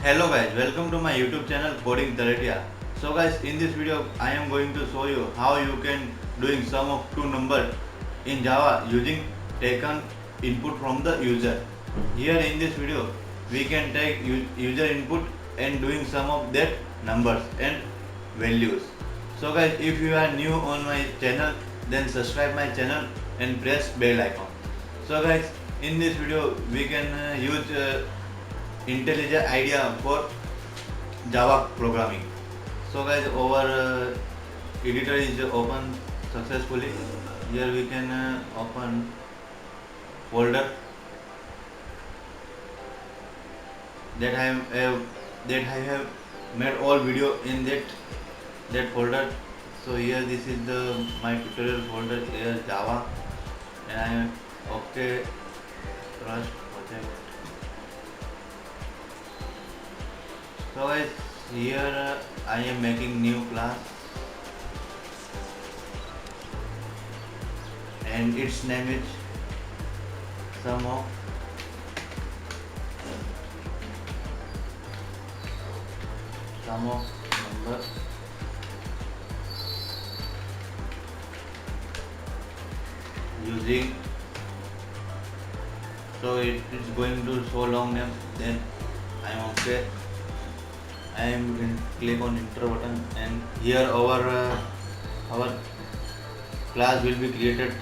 Hello guys, welcome to my YouTube channel Coding Taratia. So guys, in this video I am going to show you how you can doing sum of two numbers in Java using taken input from the user. Here in this video we can take user input and doing sum of that numbers and values. So guys, if you are new on my channel, then subscribe my channel and press bell icon. So guys, in this video we can use IntelliJ IDEA for Java programming. So guys, our editor is open successfully. Here we can open folder that I have made all video in that folder. So here this is the my tutorial folder, here Java, and I am okay trust project. So guys, here I am making new class and its name is sum of number using. So it is going to so long name, then I am okay. I am click on enter button, and here our class will be created.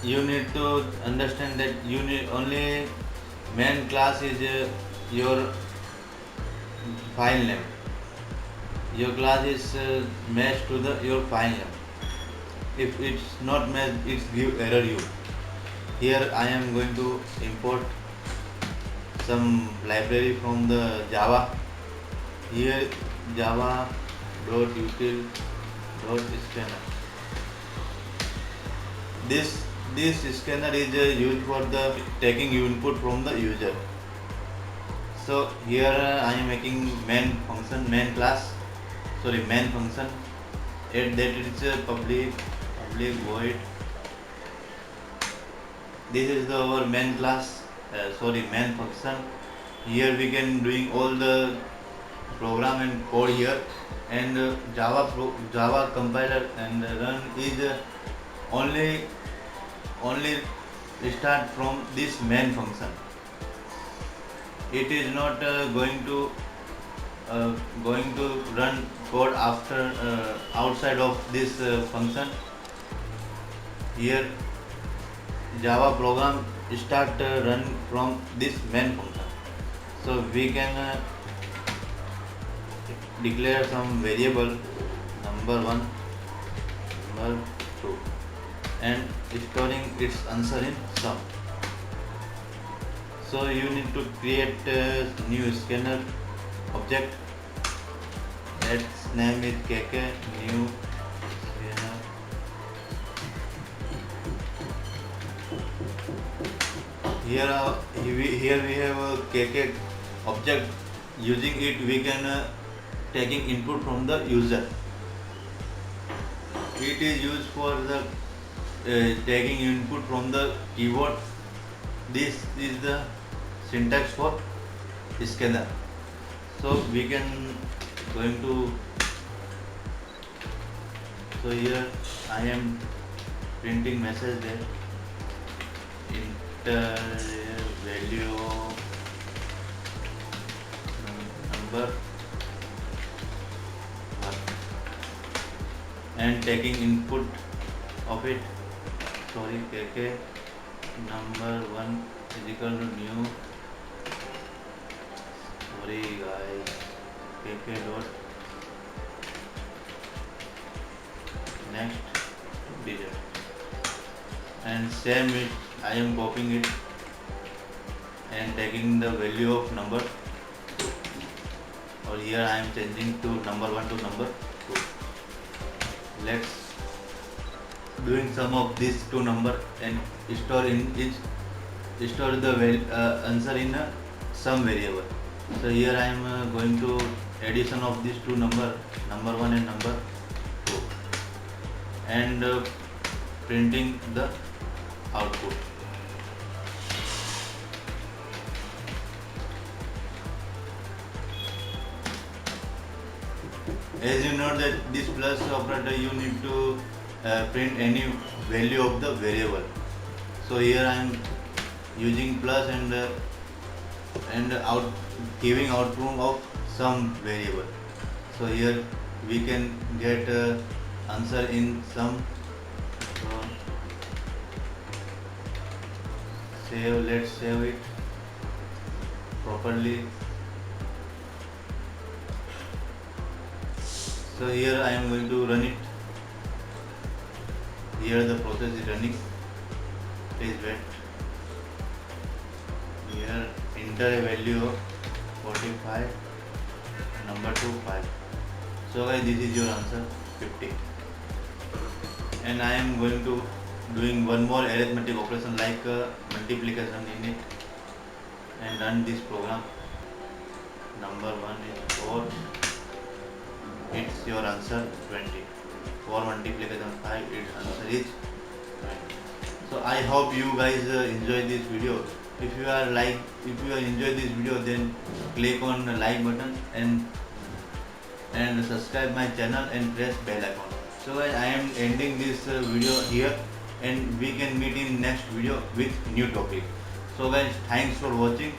You need to understand that you need only main class is your file name. Your class is matched to your file name. If it's not matched, it's give error you. Here I am going to import some library from the Java. Here java.util.scanner. This scanner is used for the taking input from the user. So here I am making main function, main function. That is public void. This is our main class. Main function. Here we can doing all the program and code here, and Java compiler and run is only start from this main function. It is not going to run code after outside of this function. Here Java program start run from this main function. So we can declare some variable number1, number2, and storing its answer in sum. So you need to create a new scanner object. Its name is kk new scanner. Here we have a kk object. Using it we can taking input from the user. It is used for the taking input from the keyboard. This is the syntax for scanner. So we can going to. So here I am printing message there. Enter value number and taking input of it. Kk number1 is equal to new. Kk dot next digit, and same it I am copying it and taking the value of number 2, or here I am changing to number1 to number2. Let's doing sum of these two number and store the answer in a sum variable. So here I am going to addition of these two number 1 and number 2, and printing the output. as you know that this plus operator you need to print any value of the variable. So here I am using plus and out giving output of some variable. So here we can get answer in some. So let's save it properly. So here I am going to run it. Here the process is running. Please wait. Here enter a value of 45, number 2 5. So guys, this is your answer 50. And I am going to doing one more arithmetic operation like multiplication in it and run this program. Number 1 is 4. It's your answer 20. 4 multiplication 5, its answer is 20. So I hope you guys enjoy this video. If you are enjoy this video, then click on the like button and subscribe my channel and press bell icon. So guys, I am ending this video here, and we can meet in next video with new topic. So guys, thanks for watching.